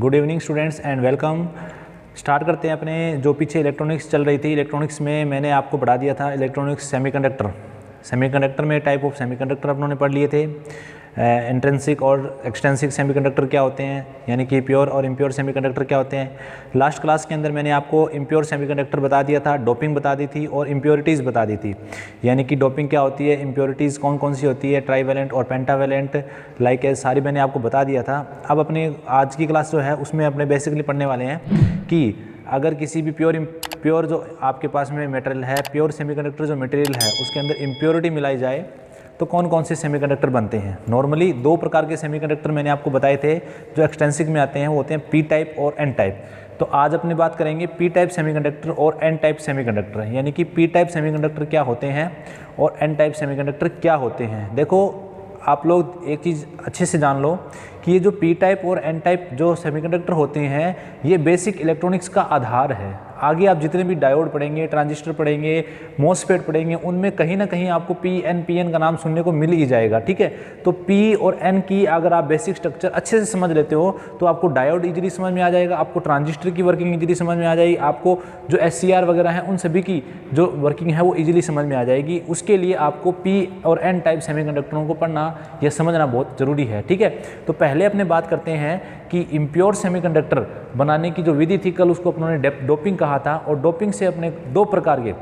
Good evening students and welcome. Start करते हैं अपने जो पीछे इलेक्ट्रॉनिक्स चल रही थी। इलेक्ट्रॉनिक्स में मैंने आपको पढ़ा दिया था इलेक्ट्रॉनिक्स सेमीकंडक्टर में टाइप ऑफ सेमीकंडक्टर अपनों ने पढ़ लिए थे। इंट्रिंसिक और एक्सट्रिंसिक सेमीकंडक्टर क्या होते हैं, यानी कि प्योर और इम्प्योर सेमीकंडक्टर क्या होते हैं। लास्ट क्लास के अंदर मैंने आपको इम्प्योर सेमीकंडक्टर बता दिया था, डोपिंग बता दी थी और इम्प्योरिटीज़ बता दी थी, यानी कि डोपिंग क्या होती है, इम्प्योरिटीज़ कौन कौन सी होती है, ट्राईवैलेंट और पेंटावैलेंट लाइक सारी मैंने आपको बता दिया था। अब अपने आज की क्लास जो है उसमें अपने बेसिकली पढ़ने वाले हैं कि अगर किसी भी प्योर जो आपके पास में मटेरियल है, प्योर सेमीकंडक्टर जो मटेरियल है उसके अंदर इम्प्योरिटी मिलाई जाए तो कौन कौन से सेमीकंडक्टर बनते हैं। नॉर्मली दो प्रकार के सेमीकंडक्टर मैंने आपको बताए थे जो एक्सट्रिंसिक में आते हैं, वो होते हैं पी टाइप और एन टाइप। तो आज अपनी बात करेंगे पी टाइप सेमीकंडक्टर और एन टाइप सेमीकंडक्टर, यानी कि पी टाइप सेमीकंडक्टर क्या होते हैं और एन टाइप सेमीकंडक्टर क्या होते हैं। देखो आप लोग एक चीज़ अच्छे से जान लो कि ये जो पी टाइप और एन टाइप जो सेमीकंडक्टर होते हैं ये बेसिक इलेक्ट्रॉनिक्स का आधार है। आगे आप जितने भी डायोड पढ़ेंगे, ट्रांजिस्टर पढ़ेंगे, मॉसफेट पढ़ेंगे, उनमें कहीं ना कहीं आपको पी एन का नाम सुनने को मिल ही जाएगा। ठीक है, तो पी और एन की अगर आप बेसिक स्ट्रक्चर अच्छे से समझ लेते हो तो आपको डायोड इजीली समझ में आ जाएगा, आपको ट्रांजिस्टर की वर्किंग इजीली समझ में आ जाएगी, आपको जो SCR वगैरह हैं उन सभी की जो वर्किंग है वो इजीली समझ में आ जाएगी। उसके लिए आपको पी और एन टाइप सेमीकंडक्टरों को पढ़ना या समझना बहुत ज़रूरी है। ठीक है, तो पहले अपने बात करते हैं कि इम्प्योर सेमीकंडक्टर बनाने की जो विधि थी, कल उसको अपनों ने डोपिंग कहा था, और डोपिंग से अपने दो प्रकार के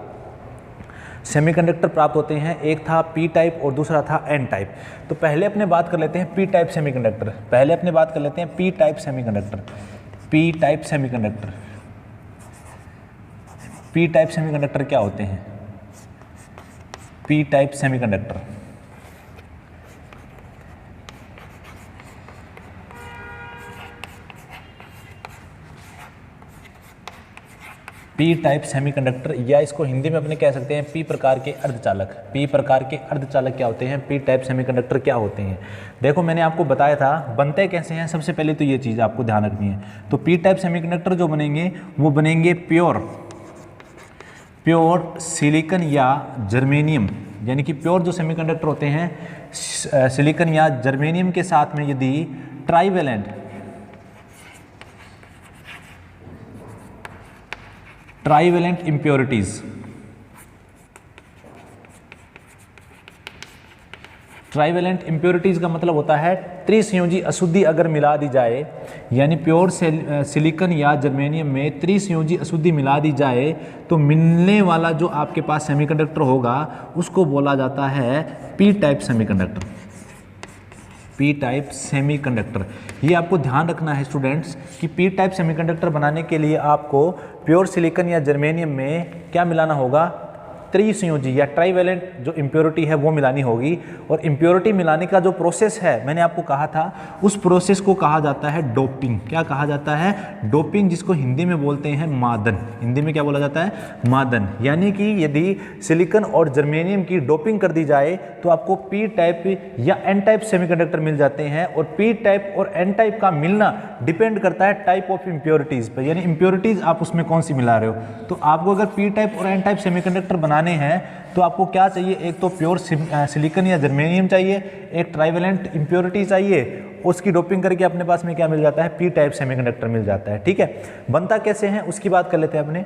सेमीकंडक्टर प्राप्त होते हैं, एक था पी टाइप और दूसरा था एन टाइप। तो पहले अपने बात कर लेते हैं पी टाइप सेमीकंडक्टर। पहले अपने बात कर लेते हैं P type semiconductor. P type semiconductor, P type semiconductor क्या होते हैं। P type semiconductor P type semiconductor, या इसको हिंदी में अपने कह सकते हैं पी प्रकार के अर्धचालक। पी प्रकार के अर्धचालक क्या होते हैं, पी टाइप सेमीकंडक्टर क्या होते हैं। देखो मैंने आपको बताया था बनते कैसे हैं। सबसे पहले तो ये चीज़ आपको ध्यान रखनी है। तो पी टाइप सेमीकंडक्टर जो बनेंगे वो बनेंगे प्योर सिलिकॉन या जर्मेनियम, यानी कि प्योर जो सेमीकंडक्टर होते हैं सिलिकॉन या जर्मेनियम के साथ में यदि ट्राईवैलेंट इम्प्योरिटीज, ट्राईवैलेंट इम्प्योरिटीज का मतलब होता है त्रिसंयोजी अशुद्धि अगर मिला दी जाए, यानी प्योर सिलिकॉन या जर्मेनियम में त्रिसंयोजी अशुद्धि मिला दी जाए तो मिलने वाला जो आपके पास सेमीकंडक्टर होगा उसको बोला जाता है P type semiconductor. P type semiconductor, ये आपको ध्यान रखना है स्टूडेंट्स कि पी टाइप सेमीकंडक्टर बनाने के लिए आपको प्योर सिलिकॉन या जर्मेनियम में क्या मिलाना होगा, त्रिसंयोजी या ट्राईवैलेंट जो इम्प्योरिटी है वो मिलानी होगी। और इम्प्योरिटी मिलाने का जो प्रोसेस है मैंने आपको कहा था उस प्रोसेस को कहा जाता है डोपिंग। क्या कहा जाता है, डोपिंग, जिसको हिंदी में बोलते हैं मादन। हिंदी में क्या बोला जाता है, मादन। यानी कि यदि सिलिकॉन और जर्मेनियम की डोपिंग कर दी जाए तो आपको पी टाइप या एन टाइप सेमीकंडक्टर मिल जाते हैं। और पी टाइप और एन टाइप का मिलना डिपेंड करता है टाइप ऑफ इम्प्योरिटीज़ पर, यानी इम्प्योरिटीज़ आप उसमें कौन सी मिला रहे हो। तो आपको अगर पी टाइप और एन टाइप सेमीकंडक्टर बनाने हैं तो आपको क्या चाहिए, एक तो प्योर सिलिकॉन या जर्मेनियम चाहिए, एक ट्राईवैलेंट इम्प्योरिटी चाहिए, उसकी डोपिंग करके अपने पास में क्या मिल जाता है, पी टाइप सेमीकंडक्टर मिल जाता है। ठीक है, बनता कैसे हैं उसकी बात कर लेते हैं अपने।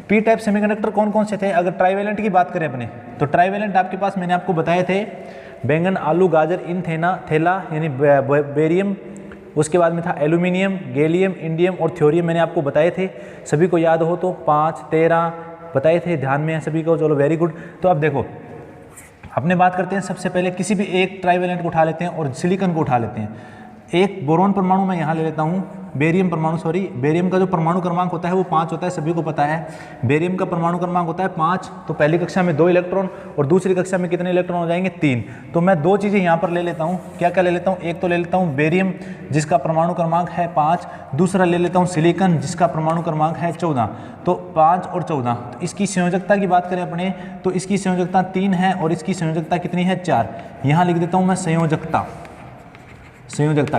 पी टाइप सेमीकंडक्टर कौन कौन से थे, अगर ट्राईवैलेंट की बात करें अपने तो ट्राईवैलेंट आपके पास मैंने आपको बताए थे बैंगन, आलू, गाजर, इन थैला यानी बेरियम, उसके बाद में था एल्यूमिनियम, गैलियम, इंडियम और थ्योरियम मैंने आपको बताए थे। सभी को याद हो तो 5, 13 बताए थे, ध्यान में है सभी को, चलो वेरी गुड। तो अब देखो अपने बात करते हैं सबसे पहले किसी भी एक ट्राईवैलेंट को उठा लेते हैं और सिलिकॉन को उठा लेते हैं। एक बोरॉन परमाणु मैं यहाँ ले लेता हूँ, बेरियम परमाणु, सॉरी बेरियम का जो परमाणु क्रमांक होता है वो 5 होता है, सभी को पता है। बेरियम का परमाणु क्रमांक होता है 5, तो पहली कक्षा में 2 इलेक्ट्रॉन और दूसरी कक्षा में कितने इलेक्ट्रॉन हो जाएंगे, 3। तो मैं 2 चीज़ें यहाँ पर ले लेता हूँ। क्या क्या ले लेता हूँ, एक तो ले लेता हूँ बेरियम जिसका परमाणु क्रमांक है 5, दूसरा ले लेता हूँ सिलिकॉन जिसका परमाणु क्रमांक है 14। तो 5 और 14, तो इसकी संयोजकता की बात करें अपने तो इसकी संयोजकता 3 है और इसकी संयोजकता कितनी है, 4। यहाँ लिख देता हूँ मैं संयोजकता।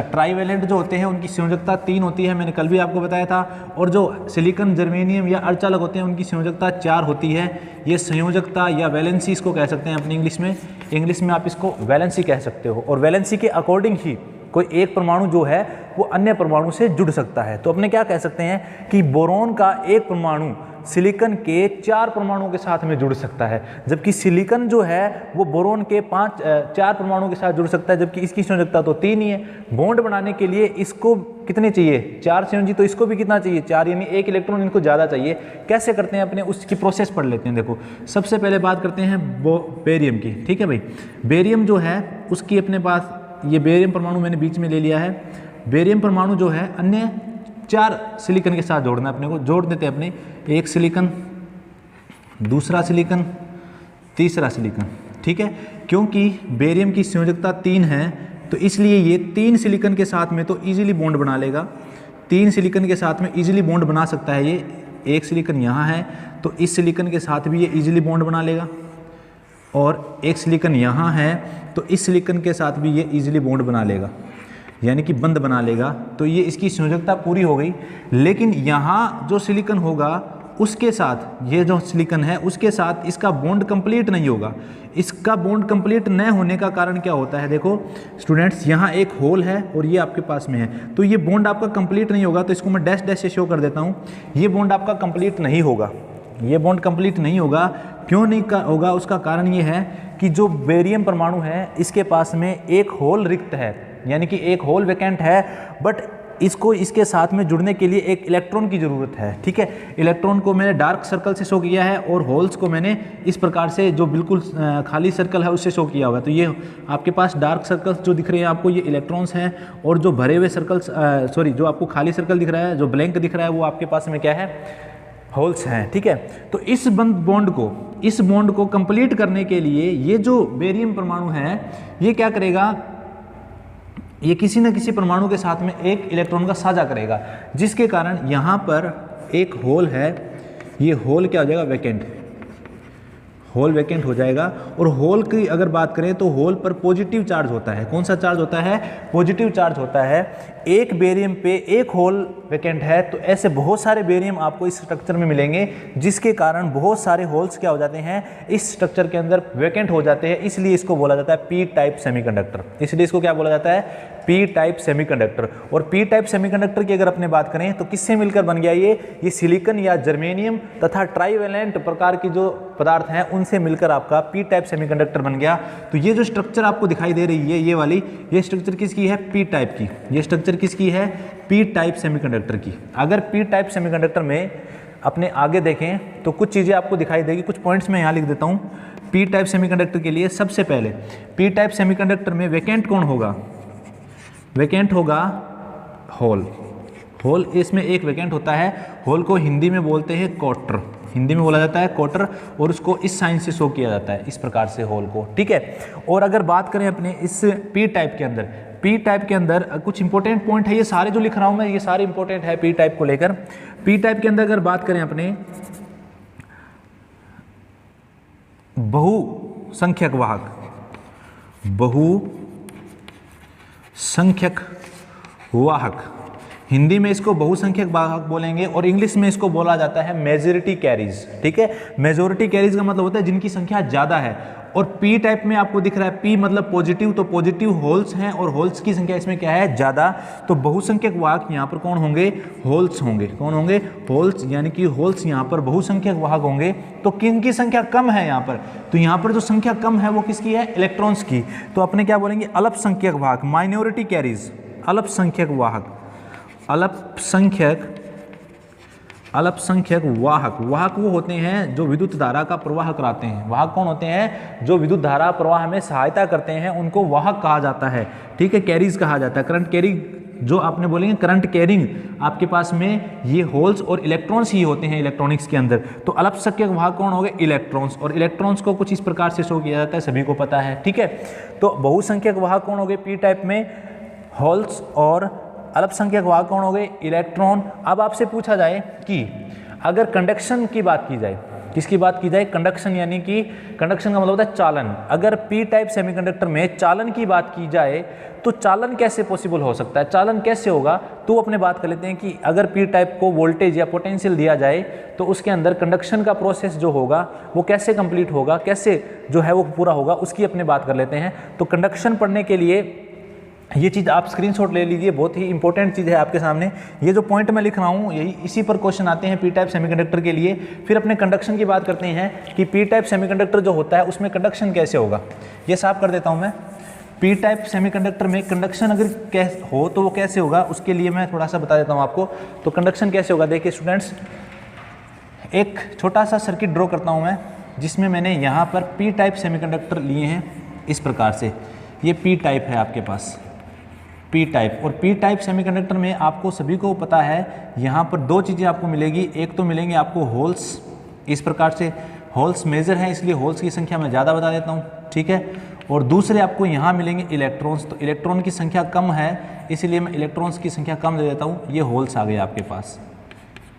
ट्राईवैलेंट जो होते हैं उनकी संयोजकता 3 होती है, मैंने कल भी आपको बताया था। और जो सिलिकॉन, जर्मेनियम या अर्धचालक होते हैं उनकी संयोजकता 4 होती है। ये संयोजकता या वैलेंसी इसको कह सकते हैं अपनी इंग्लिश में आप इसको वैलेंसी कह सकते हो। और वैलेंसी के अकॉर्डिंग ही कोई एक परमाणु जो है वो अन्य परमाणु से जुड़ सकता है। तो अपने क्या कह सकते हैं कि बोरॉन का एक परमाणु सिलिकॉन के 4 परमाणुओं के साथ में जुड़ सकता है, जबकि सिलिकॉन जो है वो बोरॉन के 4 परमाणुओं के साथ जुड़ सकता है, जबकि इसकी संयोजकता तो 3 ही है। बॉन्ड बनाने के लिए इसको कितने चाहिए, 4 संयोजी, तो इसको भी कितना चाहिए 4, यानी 1 इलेक्ट्रॉन इनको ज़्यादा चाहिए। कैसे करते हैं अपने उसकी प्रोसेस पढ़ लेते हैं। देखो सबसे पहले बात करते हैं बेरियम की, ठीक है भाई। बेरियम जो है उसकी अपने पास ये बेरियम परमाणु मैंने बीच में ले लिया है। बेरियम परमाणु जो है अन्य 4 सिलिकॉन के साथ जोड़ना है अपने को, जोड़ देते हैं अपने, एक सिलिकॉन, दूसरा सिलिकॉन, तीसरा सिलिकॉन, ठीक है। क्योंकि बेरियम की संयोजकता 3 है तो इसलिए ये 3 सिलिकॉन के साथ में तो इजीली बॉन्ड बना लेगा, 3 सिलिकॉन के साथ में इजीली बॉन्ड बना सकता है। ये एक सिलिकॉन यहाँ है तो इस सिलिकॉन के साथ भी ये इजीली बॉन्ड बना लेगा, और एक सिलिकॉन यहाँ है तो इस सिलिकॉन के साथ भी ये इजीली बॉन्ड बना लेगा, यानी कि बंद बना लेगा। तो ये इसकी संयोजकता पूरी हो गई। लेकिन यहाँ जो सिलिकॉन होगा उसके साथ, ये जो सिलिकॉन है उसके साथ इसका बॉन्ड कंप्लीट नहीं होगा। इसका बॉन्ड कंप्लीट न होने का कारण क्या होता है, देखो स्टूडेंट्स, यहाँ एक होल है और ये आपके पास में है, तो ये बॉन्ड आपका कंप्लीट नहीं होगा। तो इसको मैं डैश डैश से शो कर देता हूँ, ये बॉन्ड आपका कंप्लीट नहीं होगा, ये बॉन्ड कंप्लीट नहीं होगा। क्यों नहीं होगा, उसका कारण ये है कि जो बेरियम परमाणु है इसके पास में एक होल रिक्त है, यानी कि एक होल वैकेंट है, बट इसको इसके साथ में जुड़ने के लिए एक इलेक्ट्रॉन की ज़रूरत है, ठीक है। इलेक्ट्रॉन को मैंने डार्क सर्कल से शो किया है और होल्स को मैंने इस प्रकार से जो बिल्कुल खाली सर्कल है उससे शो किया हुआ है। तो ये आपके पास डार्क सर्कल्स जो दिख रहे हैं आपको, ये इलेक्ट्रॉन्स हैं, और जो भरे हुए सर्कल्स जो आपको खाली सर्कल दिख रहा है, जो ब्लैंक दिख रहा है, वो आपके पास में क्या है, होल्स हैं, ठीक है। तो इस बॉन्ड को कंप्लीट करने के लिए ये जो बेरियम परमाणु है ये क्या करेगा, ये किसी न किसी परमाणु के साथ में एक इलेक्ट्रॉन का साझा करेगा, जिसके कारण यहाँ पर एक होल है, ये होल क्या हो जाएगा, वैकेंट, होल वैकेंट हो जाएगा। और होल की अगर बात करें तो होल पर पॉजिटिव चार्ज होता है। कौन सा चार्ज होता है, पॉजिटिव चार्ज होता है। एक बेरियम पे एक होल वैकेंट है, तो ऐसे बहुत सारे बेरियम आपको इस स्ट्रक्चर में मिलेंगे, जिसके कारण बहुत सारे होल्स क्या हो जाते हैं, इस स्ट्रक्चर के अंदर वैकेंट हो जाते हैं। इसलिए इसको बोला जाता है पी टाइप सेमीकंडक्टर। इसलिए इसको क्या बोला जाता है, पी टाइप सेमीकंडक्टर। और पी टाइप सेमीकंडक्टर की अगर अपने बात करें तो किससे मिलकर बन गया ये सिलिकॉन या जर्मेनियम तथा ट्राइवेलेंट प्रकार की जो पदार्थ हैं उनसे मिलकर आपका पी टाइप सेमीकंडक्टर बन गया। तो ये जो स्ट्रक्चर आपको दिखाई दे रही है, ये वाली, ये स्ट्रक्चर किसकी है, पी टाइप की। ये स्ट्रक्चर किसकी है, पी टाइप सेमीकंडक्टर की। अगर पी टाइप सेमीकंडक्टर में अपने आगे देखें तो कुछ चीज़ें आपको दिखाई देगी, कुछ पॉइंट्स मैं यहाँ लिख देता हूँ। पी टाइप सेमीकंडक्टर के लिए सबसे पहले पी टाइप सेमीकंडक्टर में वैकेंट कौन होगा, वैकेंट होगा होल। होल, इसमें एक वैकेंट होता है। होल को हिंदी में बोलते हैं क्वार्टर, हिंदी में बोला जाता है क्वार्टर, और उसको इस साइन से शो किया जाता है, इस प्रकार से होल को, ठीक है। और अगर बात करें अपने इस पी टाइप के अंदर, पी टाइप के अंदर कुछ इंपॉर्टेंट पॉइंट है, ये सारे जो लिख रहा हूँ मैं ये सारे इंपॉर्टेंट है पी टाइप को लेकर। पी टाइप के अंदर अगर बात करें अपने बहुसंख्यक वाहक, बहुसंख्यक वाहक, हिंदी में इसको बहुसंख्यक वाहक बोलेंगे और इंग्लिश में इसको बोला जाता है मेजॉरिटी कैरीज, ठीक है। मेजॉरिटी कैरीज का मतलब होता है जिनकी संख्या ज़्यादा है। और पी टाइप में आपको दिख रहा है पी मतलब पॉजिटिव, तो पॉजिटिव होल्स हैं और होल्स की संख्या इसमें क्या है, ज़्यादा। तो बहुसंख्यक वाहक यहाँ पर कौन होंगे, होल्स होंगे। कौन होंगे, होल्स, यानी कि होल्स यहाँ पर बहुसंख्यक वाहक होंगे। तो किन की संख्या कम है यहाँ पर, तो यहाँ पर जो संख्या कम है वो किसकी है, इलेक्ट्रॉन्स की। तो अपने क्या बोलेंगे, अल्पसंख्यक वाहक, माइनॉरिटी कैरीज, अल्पसंख्यक वाहक, अल्पसंख्यक वाहक। वाहक वो होते हैं जो विद्युत धारा का प्रवाह कराते हैं। वाहक कौन होते हैं, जो विद्युत धारा प्रवाह में सहायता करते हैं, उनको वाहक कहा जाता है, ठीक है, कैरीज कहा जाता है। करंट कैरिंग जो आपने बोलेंगे, करंट कैरिंग आपके पास में ये होल्स और इलेक्ट्रॉन्स ही होते हैं इलेक्ट्रॉनिक्स के अंदर। तो अल्पसंख्यक वाहक कौन हो गए, इलेक्ट्रॉन्स, और इलेक्ट्रॉन्स को कुछ इस प्रकार से शो किया जाता है, सभी को पता है, ठीक है। तो बहुसंख्यक वाहक कौन हो गए पी टाइप में, होल्स, और अल्पसंख्यक वाहक कौन हो गए, इलेक्ट्रॉन। अब आपसे पूछा जाए कि अगर कंडक्शन की बात की जाए, किसकी बात की जाए, कंडक्शन, यानी कि कंडक्शन का मतलब होता है चालन। अगर पी टाइप सेमीकंडक्टर में चालन की बात की जाए तो चालन कैसे पॉसिबल हो सकता है, चालन कैसे होगा, तो अपने बात कर लेते हैं कि अगर पी टाइप को वोल्टेज या पोटेंशियल दिया जाए तो उसके अंदर कंडक्शन का प्रोसेस जो होगा वो कैसे कंप्लीट होगा, कैसे जो है वो पूरा होगा, उसकी अपने बात कर लेते हैं। तो कंडक्शन पढ़ने के लिए ये चीज़ आप स्क्रीनशॉट ले लीजिए, बहुत ही इंपॉर्टेंट चीज़ है आपके सामने। ये जो पॉइंट मैं लिख रहा हूँ यही इसी पर क्वेश्चन आते हैं पी टाइप सेमीकंडक्टर के लिए। फिर अपने कंडक्शन की बात करते हैं कि पी टाइप सेमीकंडक्टर जो होता है उसमें कंडक्शन कैसे होगा। ये साफ कर देता हूँ मैं। पी टाइप सेमीकंडक्टर में कंडक्शन अगर हो तो वो कैसे होगा, उसके लिए मैं थोड़ा सा बता देता हूँ आपको। तो कंडक्शन कैसे होगा, देखिए स्टूडेंट्स, एक छोटा सा सर्किट ड्रॉ करता हूँ मैं, जिसमें मैंने यहाँ पर पी टाइप सेमीकंडक्टर लिए हैं इस प्रकार से। ये पी टाइप है आपके पास, पी टाइप। और पी टाइप सेमीकंडक्टर में आपको सभी को पता है यहाँ पर दो चीज़ें आपको मिलेगी। एक तो मिलेंगे आपको होल्स, इस प्रकार से होल्स मेजर हैं इसलिए होल्स की संख्या मैं ज़्यादा बता देता हूँ, ठीक है। और दूसरे आपको यहाँ मिलेंगे इलेक्ट्रॉन्स, तो इलेक्ट्रॉन की संख्या कम है इसलिए मैं इलेक्ट्रॉन्स की संख्या कम दे देता हूँ। ये होल्स आ गए आपके पास,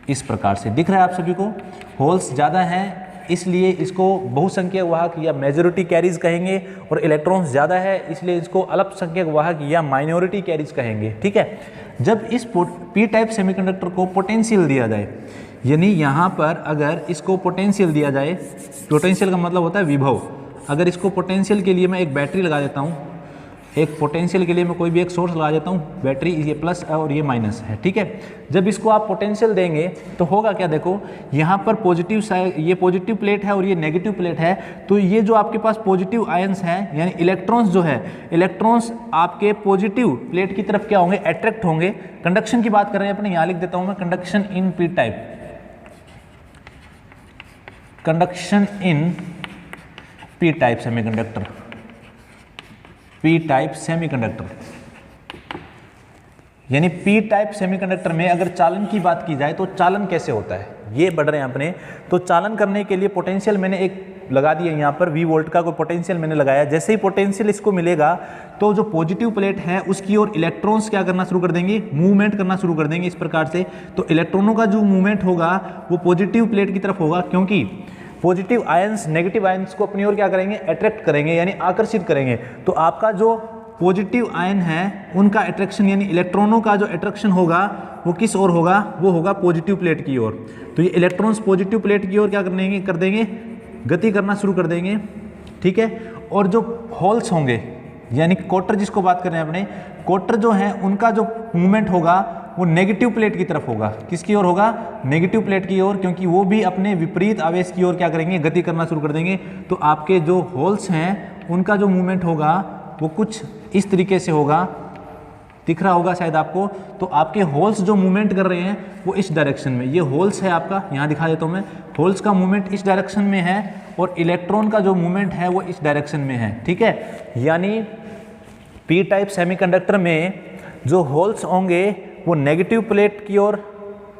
इस प्रकार से दिख रहा है आप सभी को। होल्स ज़्यादा हैं इसलिए इसको बहुसंख्यक वाहक या मेजॉरिटी कैरीज कहेंगे, और इलेक्ट्रॉन्स ज़्यादा है इसलिए इसको अल्पसंख्यक वाहक या माइनॉरिटी कैरीज कहेंगे, ठीक है। जब इस पी टाइप सेमीकंडक्टर को पोटेंशियल दिया जाए, यानी यहाँ पर अगर इसको पोटेंशियल दिया जाए, पोटेंशियल का मतलब होता है विभव। अगर इसको पोटेंशियल के लिए मैं एक बैटरी लगा देता हूँ, एक पोटेंशियल के लिए मैं कोई भी एक सोर्स लगा देता हूँ, बैटरी ये प्लस है और ये माइनस है, ठीक है। जब इसको आप पोटेंशियल देंगे तो होगा क्या, देखो यहाँ पर पॉजिटिव साइड, ये पॉजिटिव प्लेट है और ये नेगेटिव प्लेट है। तो ये जो आपके पास पॉजिटिव आयंस हैं यानी इलेक्ट्रॉन्स जो है, इलेक्ट्रॉन्स आपके पॉजिटिव प्लेट की तरफ क्या होंगे, अट्रैक्ट होंगे। कंडक्शन की बात कर रहे हैं अपने, यहाँ लिख देता हूँ मैं conduction in P type, conduction in P type semiconductor, P type semiconductor. यानी पी टाइप सेमीकंडक्टर में अगर चालन की बात की जाए तो चालन कैसे होता है, ये बढ़ रहे हैं अपने। तो चालन करने के लिए पोटेंशियल मैंने एक लगा दिया यहाँ पर, V वोल्ट का कोई पोटेंशियल मैंने लगाया। जैसे ही पोटेंशियल इसको मिलेगा तो जो पॉजिटिव प्लेट है उसकी ओर इलेक्ट्रॉन्स क्या करना शुरू कर देंगे, मूवमेंट करना शुरू कर देंगे इस प्रकार से। तो इलेक्ट्रॉनों का जो मूवमेंट होगा वो पॉजिटिव प्लेट की तरफ होगा, क्योंकि पॉजिटिव आयंस नेगेटिव आयंस को अपनी ओर क्या करेंगे, अट्रैक्ट करेंगे यानी आकर्षित करेंगे। तो आपका जो पॉजिटिव आयन है उनका अट्रैक्शन यानी इलेक्ट्रॉनों का जो अट्रैक्शन होगा वो किस ओर होगा, वो होगा पॉजिटिव प्लेट की ओर। तो ये इलेक्ट्रॉन्स पॉजिटिव प्लेट की ओर क्या कर देंगे, गति करना शुरू कर देंगे, ठीक है। और जो होल्स होंगे यानी क्वार्टर जिसको बात कर रहे हैं अपने, क्वार्टर जो है उनका जो मूवमेंट होगा वो नेगेटिव प्लेट की तरफ होगा। किसकी ओर होगा, नेगेटिव प्लेट की ओर, क्योंकि वो भी अपने विपरीत आवेश की ओर क्या करेंगे, गति करना शुरू कर देंगे। तो आपके जो होल्स हैं उनका जो मूवमेंट होगा वो कुछ इस तरीके से होगा, दिख रहा होगा शायद आपको। तो आपके होल्स जो मूवमेंट कर रहे हैं वो इस डायरेक्शन में, ये होल्स है आपका, यहाँ दिखा देता हूँ मैं, होल्स का मूवमेंट इस डायरेक्शन में है और इलेक्ट्रॉन का जो मूवमेंट है वो इस डायरेक्शन में है, ठीक है। यानी पी टाइप सेमीकंडक्टर में जो होल्स होंगे वो नेगेटिव प्लेट की ओर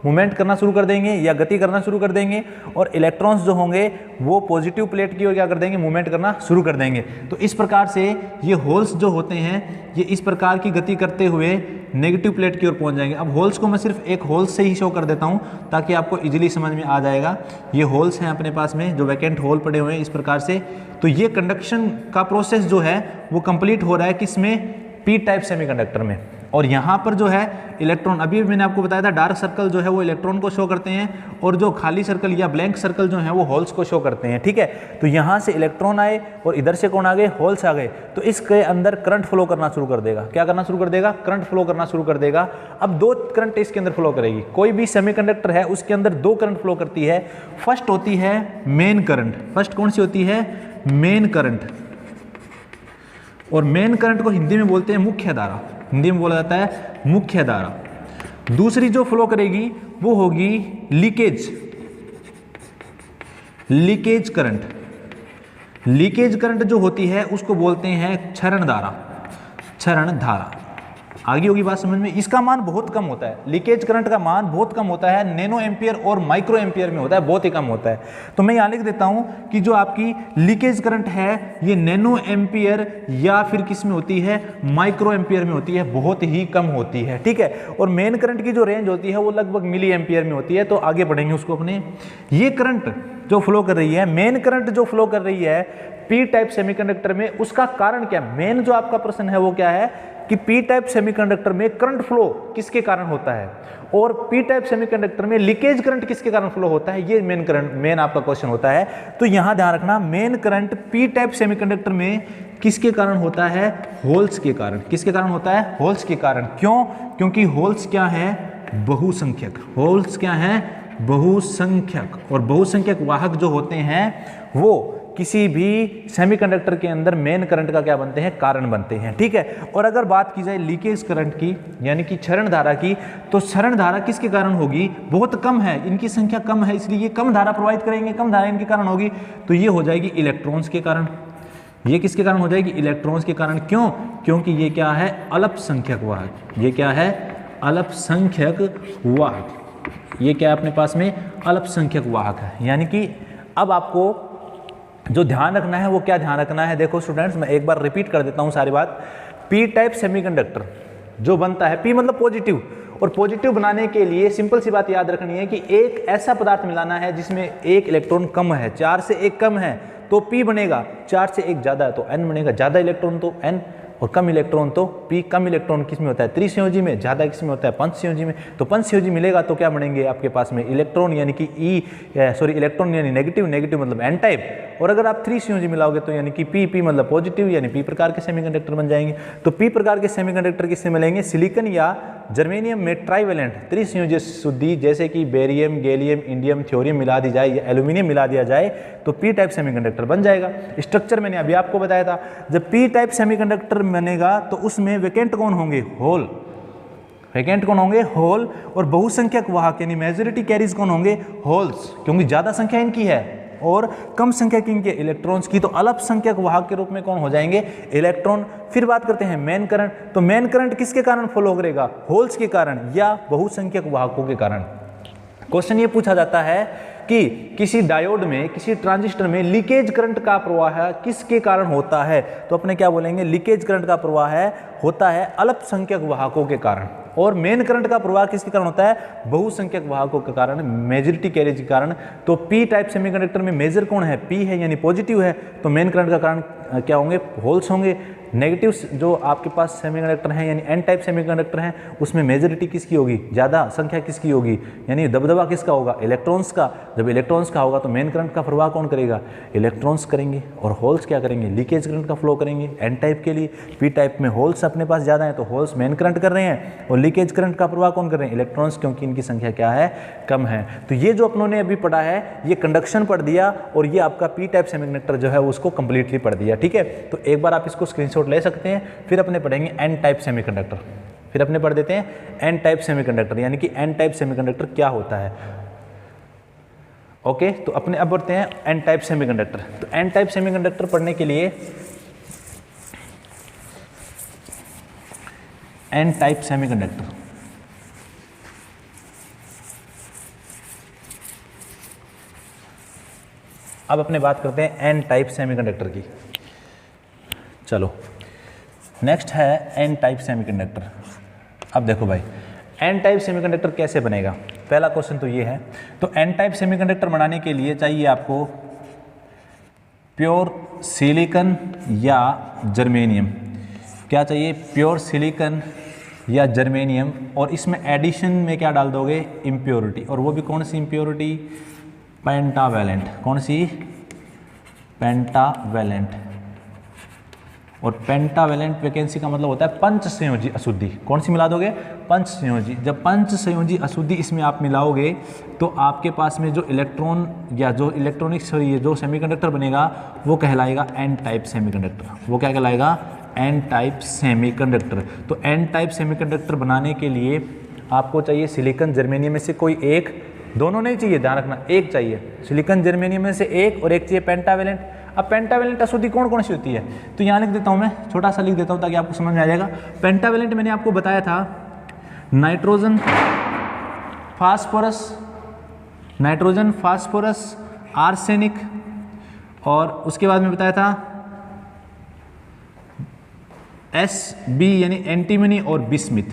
मूवमेंट करना शुरू कर देंगे या गति करना शुरू कर देंगे, और इलेक्ट्रॉन्स जो होंगे वो पॉजिटिव प्लेट की ओर क्या कर देंगे, मूवमेंट करना शुरू कर देंगे। तो इस प्रकार से ये होल्स जो होते हैं ये इस प्रकार की गति करते हुए नेगेटिव प्लेट की ओर पहुंच जाएंगे। अब होल्स को मैं सिर्फ एक होल्स से ही शो कर देता हूं ताकि आपको इजीली समझ में आ जाएगा। ये होल्स हैं अपने पास में जो वैकेंट होल पड़े हुए हैं इस प्रकार से। तो ये कंडक्शन का प्रोसेस जो है वो कंप्लीट हो रहा है किसमें, पी टाइप सेमीकंडक्टर में। और यहाँ पर जो है इलेक्ट्रॉन, अभी मैंने आपको बताया था डार्क सर्कल जो है वो इलेक्ट्रॉन को शो करते हैं और जो खाली सर्कल या ब्लैंक सर्कल जो है वो होल्स को शो करते हैं, ठीक है। तो यहाँ से इलेक्ट्रॉन आए और इधर से कौन आ गए, होल्स आ गए। तो इसके अंदर करंट फ्लो करना शुरू कर देगा, क्या करना शुरू कर देगा, करंट फ्लो करना शुरू कर देगा। अब दो करंट इसके अंदर फ्लो करेगी, कोई भी सेमीकंडक्टर है उसके अंदर दो करंट फ्लो करती है। फर्स्ट होती है मेन करंट, फर्स्ट कौन सी होती है, मेन करंट। और मेन करंट को हिंदी में बोलते हैं मुख्य धारा, हिंदी में बोला जाता है मुख्य धारा। दूसरी जो फ्लो करेगी वो होगी leakage, leakage current. Leakage current जो होती है उसको बोलते हैं क्षरण धारा, क्षरण धारा। आगे होगी बात समझ में। इसका मान बहुत कम होता है, लीकेज करंट का मान बहुत कम होता है, नैनो एम्पियर और माइक्रो एम्पियर में होता है, बहुत ही कम होता है। तो मैं यहाँ लिख देता हूँ कि जो आपकी लीकेज करंट है ये नैनो एम्पियर या फिर किस में होती है, माइक्रो एम्पियर में होती है, बहुत ही कम होती है, ठीक है। और मेन करंट की जो रेंज होती है वो लगभग मिली एम्पियर में होती है। तो आगे बढ़ेंगे उसको अपने। ये करंट जो फ्लो कर रही है, मेन करंट जो फ्लो कर रही है पी टाइप सेमीकंडक्टर में, उसका कारण क्या है? मेन जो आपका प्रश्न है वो क्या है कि पी टाइप सेमीकंडक्टर में करंट फ्लो किसके कारण होता है और पी टाइप सेमीकंडक्टर में लीकेज करंट किसके कारण फ्लो होता है, ये मेन आपका क्वेश्चन होता है। तो यहां ध्यान रखना, main current P type semiconductor में किसके कारण होता है? होल्स के कारण। किसके कारण होता है? होल्स के कारण। क्यों? क्योंकि होल्स क्या है? बहुसंख्यक। होल्स क्या है? बहुसंख्यक। और बहुसंख्यक वाहक जो होते हैं वो किसी भी सेमीकंडक्टर के अंदर मेन करंट का क्या बनते हैं? कारण बनते हैं। ठीक है। और अगर बात की जाए लीकेज करंट की, यानी कि क्षरण धारा की, तो क्षरण धारा किसके कारण होगी? बहुत कम है, इनकी संख्या कम है, इसलिए ये कम धारा प्रवाहित करेंगे, कम धारा इनके कारण होगी, तो ये हो जाएगी इलेक्ट्रॉन्स के कारण। ये किसके कारण हो जाएगी? इलेक्ट्रॉन्स के कारण। क्यों? क्योंकि ये क्या है? अल्पसंख्यक वाहक। ये क्या है? अल्पसंख्यक वाहक। ये क्या है अपने पास में? अल्पसंख्यक वाहक है। यानी कि अब आपको जो ध्यान रखना है वो क्या ध्यान रखना है? देखो स्टूडेंट्स, मैं एक बार रिपीट कर देता हूं सारी बात। पी टाइप सेमीकंडक्टर जो बनता है, पी मतलब पॉजिटिव, और पॉजिटिव बनाने के लिए सिंपल सी बात याद रखनी है कि एक ऐसा पदार्थ मिलाना है जिसमें एक इलेक्ट्रॉन कम है, 4 से 1 कम है तो P बनेगा, 4 से 1 ज़्यादा है तो N बनेगा, ज़्यादा इलेक्ट्रॉन तो N और कम इलेक्ट्रॉन तो P। कम इलेक्ट्रॉन किस में होता है? त्रिसंयोजी में। ज़्यादा किस में होता है? पंचसंयोजी में। तो पंचसंयोजी मिलेगा तो क्या बनेंगे आपके पास में? इलेक्ट्रॉन यानी कि इलेक्ट्रॉन यानी नेगेटिव, नेगेटिव मतलब N टाइप। और अगर आप त्रिसंयोजी मिलाओगे तो यानी कि P मतलब पॉजिटिव, यानी P प्रकार के सेमीकंडक्टर बन जाएंगे। तो P प्रकार के सेमीकंडक्टर किससे मिलेंगे? सिलिकॉन या जर्मेनियम में ट्राइवेलेंट त्रिसंयोजी अशुद्धि जैसे कि बेरियम, गैलियम, इंडियम, थ्योरियम मिला दी जाए या एल्यूमिनियम मिला दिया जाए तो पी टाइप सेमीकंडक्टर बन जाएगा। स्ट्रक्चर मैंने अभी आपको बताया था, जब पी टाइप सेमीकंडक्टर बनेगा तो उसमें वैकेंट कौन होंगे? होल। वैकेंट कौन होंगे? होल। और बहुसंख्यक वाहक यानी मेजॉरिटी कैरीज कौन होंगे? होल्स, क्योंकि ज्यादा संख्या इनकी है और कम संख्या की इनके इलेक्ट्रॉन्स की, तो अल्पसंख्यक वाहक के रूप में कौन हो जाएंगे? इलेक्ट्रॉन। फिर बात करते हैं मेन करंट। तो मेन करंट किसके कारण फ्लो करेगा? होल्स के कारण या बहुसंख्यक वाहकों के कारण। क्वेश्चन ये पूछा जाता है कि किसी डायोड में, किसी ट्रांजिस्टर में लीकेज करंट का प्रवाह किसके कारण होता है? तो अपने क्या बोलेंगे? लीकेज करंट का प्रवाह होता है अल्पसंख्यक वाहकों के कारण। और मेन करंट का प्रवाह किसके कारण होता है? बहुसंख्यक वाहकों के कारण, मेजॉरिटी कैरिज के कारण। तो पी टाइप सेमीकंडक्टर में मेजर कौन है? पी है, यानी पॉजिटिव है, तो मेन करंट का कारण क्या होंगे? होल्स होंगे। नेगेटिव जो आपके पास सेमीकंडक्टर हैं यानी एन टाइप सेमीकंडक्टर हैं, उसमें मेजॉरिटी किसकी होगी? ज़्यादा संख्या किसकी होगी? यानी दबदबा किसका होगा? इलेक्ट्रॉन्स का। जब इलेक्ट्रॉन्स का होगा तो मेन करंट का प्रवाह कौन करेगा? इलेक्ट्रॉन्स करेंगे। और होल्स क्या करेंगे? लीकेज करंट का फ्लो करेंगे एन टाइप के लिए। पी टाइप में होल्स अपने पास ज़्यादा हैं तो होल्स मेन करंट कर रहे हैं और लीकेज करंट का प्रवाह कौन कर रहे हैं? इलेक्ट्रॉन्स, क्योंकि इनकी संख्या क्या है? कम है। तो ये जो अपनों ने अभी पढ़ा है ये कंडक्शन पढ़ दिया और ये आपका पी टाइप सेमीकंडक्टर जो है उसको कंप्लीटली पढ़ दिया। ठीक है, तो एक बार आप इसको स्क्रीनशॉट ले सकते हैं। फिर अपने पढ़ेंगे एन टाइप सेमीकंडक्टर। फिर अपने पढ़ देते हैं एन टाइप सेमीकंडक्टर, यानी कि एन टाइप सेमीकंडक्टर क्या होता है। ओके, तो अपने अब बढ़ते हैं एन टाइप सेमीकंडक्टर। तो एन टाइप सेमीकंडक्टर पढ़ने के लिए एन टाइप सेमीकंडक्टर, अब अपने बात करते हैं एन टाइप सेमीकंडक्टर की। चलो नेक्स्ट है एन टाइप सेमीकंडक्टर। अब देखो भाई, एन टाइप सेमीकंडक्टर कैसे बनेगा? पहला क्वेश्चन तो ये है। तो एन टाइप सेमीकंडक्टर बनाने के लिए चाहिए आपको प्योर सिलिकॉन या जर्मेनियम। क्या चाहिए? प्योर सिलिकॉन या जर्मेनियम। और इसमें एडिशन में क्या डाल दोगे? इम्प्योरिटी। और वो भी कौन सी इम्प्योरिटी? पेंटावेलेंट। कौन सी? पेंटावेलेंट। और पेंटावेलेंट वैकेंसी का मतलब होता है पंचसंयोजी अशुद्धि। कौन सी मिला दोगे? पंचसंयोजी। जब पंचसंयोजी अशुद्धि इसमें आप मिलाओगे तो आपके पास में जो इलेक्ट्रॉन या जो इलेक्ट्रॉनिक्स जो सेमीकंडक्टर बनेगा वो कहलाएगा एन टाइप सेमीकंडक्टर। वो क्या कहलाएगा? N type semiconductor. तो एन टाइप सेमीकंडक्टर बनाने के लिए आपको चाहिए सिलिकॉन जर्मेनियम में से कोई एक, दोनों नहीं चाहिए, ध्यान रखना, एक चाहिए। सिलिकॉन जर्मेनियम में से एक और एक चाहिए पेंटावेलेंट। अब पेंटावेलेंट अशुद्धि कौन कौन सी होती है? तो यहाँ लिख देता हूँ, मैं छोटा सा लिख देता हूँ ताकि आपको समझ में आ जाएगा। पेंटावेलेंट मैंने आपको बताया था नाइट्रोजन, फास्फोरस, आर्सेनिक, और उसके बाद में बताया था Sb यानी एंटीमनी और बिस्मिथ।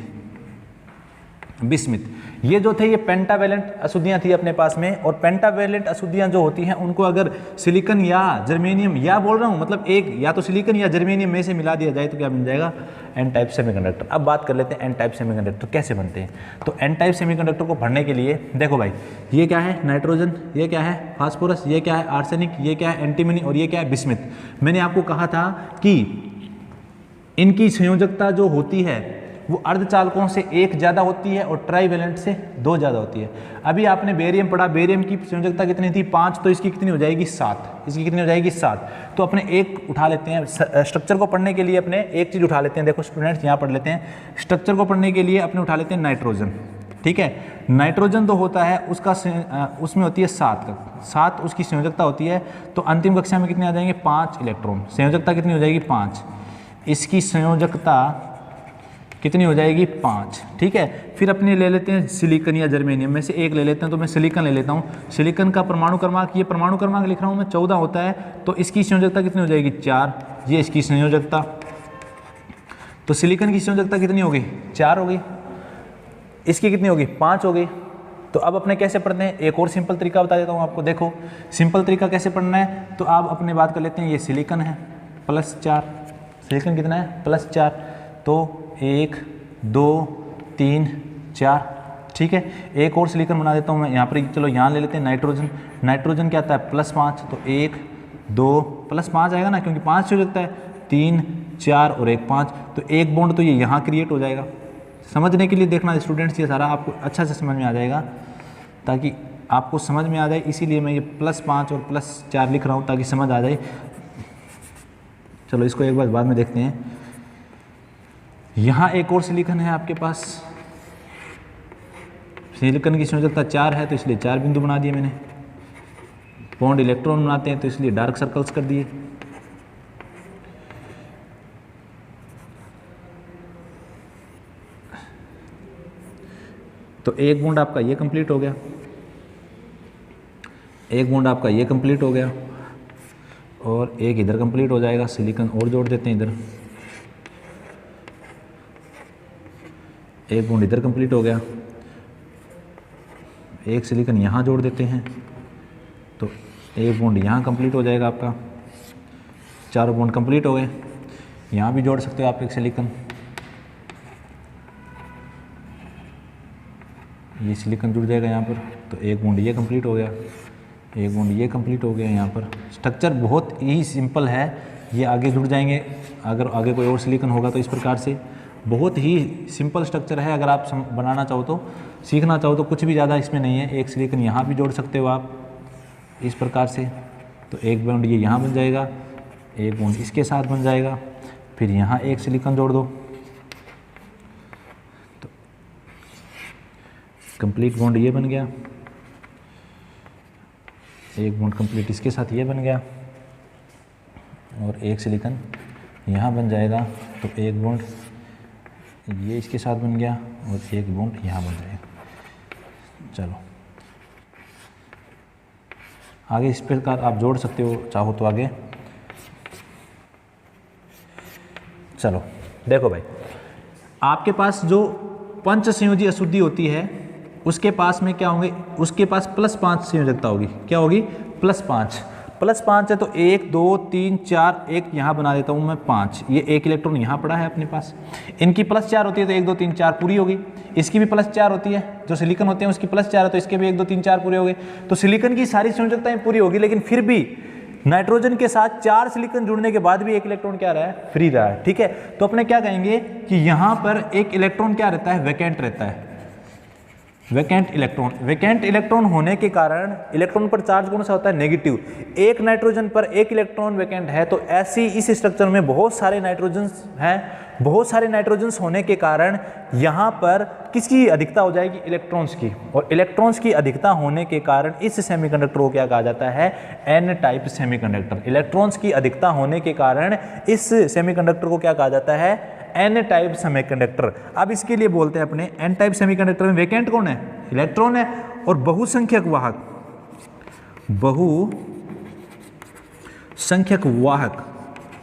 ये जो थे ये पेंटावेलेंट अशुद्धियाँ थी अपने पास में, और पेंटावेलेंट अशुद्धियाँ जो होती हैं उनको अगर सिलिकॉन या जर्मेनियम, या बोल रहा हूँ मतलब एक या तो सिलिकॉन या जर्मेनियम में से मिला दिया जाए तो क्या बन जाएगा, एन टाइप सेमीकंडक्टर। अब बात कर लेते हैं एन टाइप सेमीकंडक्टर कैसे बनते हैं। तो एन टाइप सेमीकंडक्टर को भरने के लिए देखो भाई, ये क्या है नाइट्रोजन, ये क्या है फास्फोरस, ये क्या है आर्सेनिक, ये क्या है एंटीमनी और ये क्या है बिस्मिथ। मैंने आपको कहा था कि इनकी संयोजकता जो होती है वो अर्धचालकों से एक ज़्यादा होती है और ट्राईवेलेंट से 2 ज़्यादा होती है। अभी आपने बेरियम पढ़ा, बेरियम की संयोजकता कितनी थी 5, तो इसकी कितनी हो जाएगी 7, इसकी कितनी हो जाएगी 7। तो अपने एक उठा लेते हैं, स्ट्रक्चर को पढ़ने के लिए अपने एक चीज़ उठा लेते हैं। देखो स्टूडेंट्स यहाँ पढ़ लेते हैं, स्ट्रक्चर को पढ़ने के लिए अपने उठा लेते हैं नाइट्रोजन, ठीक है। नाइट्रोजन तो होता है उसका उसमें होती है 7 उसकी संयोजकता होती है। तो अंतिम कक्षा में कितने आ जाएंगे 5 इलेक्ट्रॉन, संयोजकता कितनी हो जाएगी 5, इसकी संयोजकता कितनी हो जाएगी 5, ठीक है। फिर अपने ले लेते हैं सिलिकॉन या जर्मेनियम में से एक ले लेते हैं। तो मैं सिलिकॉन ले लेता हूँ, सिलिकॉन का परमाणु क्रमांक, ये परमाणु क्रमांक लिख रहा हूँ मैं 14 होता है, तो इसकी संयोजकता कितनी हो जाएगी 4, ये इसकी संयोजकता। तो सिलिकॉन की संयोजकता कितनी होगी 4 हो गई, इसकी कितनी होगी 5 हो गई। तो अब अपने कैसे पढ़ते हैं, एक और सिंपल तरीका बता देता हूँ आपको। देखो सिंपल तरीका कैसे पढ़ना है, तो आप अपने बात कर लेते हैं, ये सिलिकॉन है +4, सिलिकॉन कितना है +4, तो 1 2 3 4, ठीक है। एक और सिलिकॉन बना देता हूँ मैं यहाँ पर, चलो यहाँ ले लेते हैं नाइट्रोजन। नाइट्रोजन क्या आता है +5, तो 1 2 +5 आएगा ना, क्योंकि 5 हो जाता है, 3 4 और 1 5, तो एक बॉन्ड तो ये यहाँ क्रिएट हो जाएगा। समझने के लिए देखना स्टूडेंट्स, ये सारा आपको अच्छा से समझ में आ जाएगा, ताकि आपको समझ में आ जाए, इसीलिए मैं ये +5 और +4 लिख रहा हूँ ताकि समझ आ जाए। चलो इसको एक बार बाद में देखते हैं। यहाँ एक और सिलिकॉन है आपके पास, सिलिकॉन की संयोजकता 4 है, तो इसलिए 4 बिंदु बना दिए मैंने। बॉन्ड इलेक्ट्रॉन बनाते हैं तो इसलिए डार्क सर्कल्स कर दिए। तो एक बॉन्ड आपका ये कंप्लीट हो गया, एक बॉन्ड आपका ये कंप्लीट हो गया, और एक इधर कंप्लीट हो जाएगा। सिलिकॉन और जोड़ देते हैं इधर, एक बॉन्ड इधर कंप्लीट हो गया, एक सिलिकॉन यहाँ जोड़ देते हैं, तो एक बॉन्ड यहाँ कंप्लीट हो जाएगा आपका। 4 बॉन्ड कंप्लीट हो गए। यहाँ भी जोड़ सकते हो आप एक सिलिकॉन, ये सिलिकॉन जुड़ जाएगा यहाँ पर, तो एक बॉन्ड ये कंप्लीट हो गया, एक बॉन्ड ये कंप्लीट हो गया। यहाँ पर स्ट्रक्चर बहुत ही सिंपल है, ये आगे जुड़ जाएंगे। अगर आगे कोई और सिलिकॉन होगा तो इस प्रकार से बहुत ही सिंपल स्ट्रक्चर है। अगर आप बनाना चाहो तो, सीखना चाहो तो कुछ भी ज़्यादा इसमें नहीं है। एक सिलिकॉन यहाँ भी जोड़ सकते हो आप इस प्रकार से, तो एक बॉन्ड ये यहाँ बन जाएगा, एक बॉन्ड इसके साथ बन जाएगा, फिर यहाँ एक सिलिकॉन जोड़ दो, तो कंप्लीट बॉन्ड ये बन गया, एक बॉन्ड कंप्लीट इसके साथ ये बन गया, और एक सिलिकॉन यहाँ बन जाएगा, तो एक बॉन्ड ये इसके साथ बन गया और एक बॉन्ड यहाँ बन जाएगा। चलो आगे इस प्रकार आप जोड़ सकते हो चाहो तो आगे। चलो देखो भाई, आपके पास जो पंच संयोजी अशुद्धि होती है उसके पास में क्या होंगे, उसके पास +5 संयोजकता होगी। क्या होगी +5, +5 है तो 1 2 3 4, एक यहाँ बना देता हूँ मैं 5, ये एक इलेक्ट्रॉन यहाँ पड़ा है अपने पास। इनकी +4 होती है तो 1 2 3 4 पूरी होगी। इसकी भी +4 होती है, जो सिलिकॉन होते हैं उसकी +4 है तो इसके भी 1 2 3 4 पूरे हो गए। तो सिलिकॉन की सारी संयोजकताएं पूरी होगी, लेकिन फिर भी नाइट्रोजन के साथ 4 सिलिकॉन जुड़ने के बाद भी एक इलेक्ट्रॉन क्या रहा है, फ्री रहा है। ठीक है, तो अपने क्या कहेंगे कि यहाँ पर एक इलेक्ट्रॉन क्या रहता है, वैकेंट रहता है, वैकेंट इलेक्ट्रॉन। वैकेंट इलेक्ट्रॉन होने के कारण इलेक्ट्रॉन पर चार्ज कौन सा होता है, नेगेटिव। एक नाइट्रोजन पर एक इलेक्ट्रॉन वैकेंट है, तो ऐसी इस स्ट्रक्चर में बहुत सारे नाइट्रोजन्स हैं। बहुत सारे नाइट्रोजन्स होने के कारण यहाँ पर किसकी अधिकता हो जाएगी, इलेक्ट्रॉन्स की। और इलेक्ट्रॉन्स की अधिकता होने के कारण इस सेमीकंडक्टर को क्या कहा जाता है, एन टाइप सेमीकंडक्टर। इलेक्ट्रॉन्स की अधिकता होने के कारण इस सेमीकंडक्टर को क्या कहा जाता है, एन टाइप सेमीकंडक्टर। अब इसके लिए बोलते हैं अपने एन टाइप सेमीकंडक्टर में वैकेंट कौन है, इलेक्ट्रॉन है, और बहुसंख्यक वाहक, बहुसंख्यक वाहक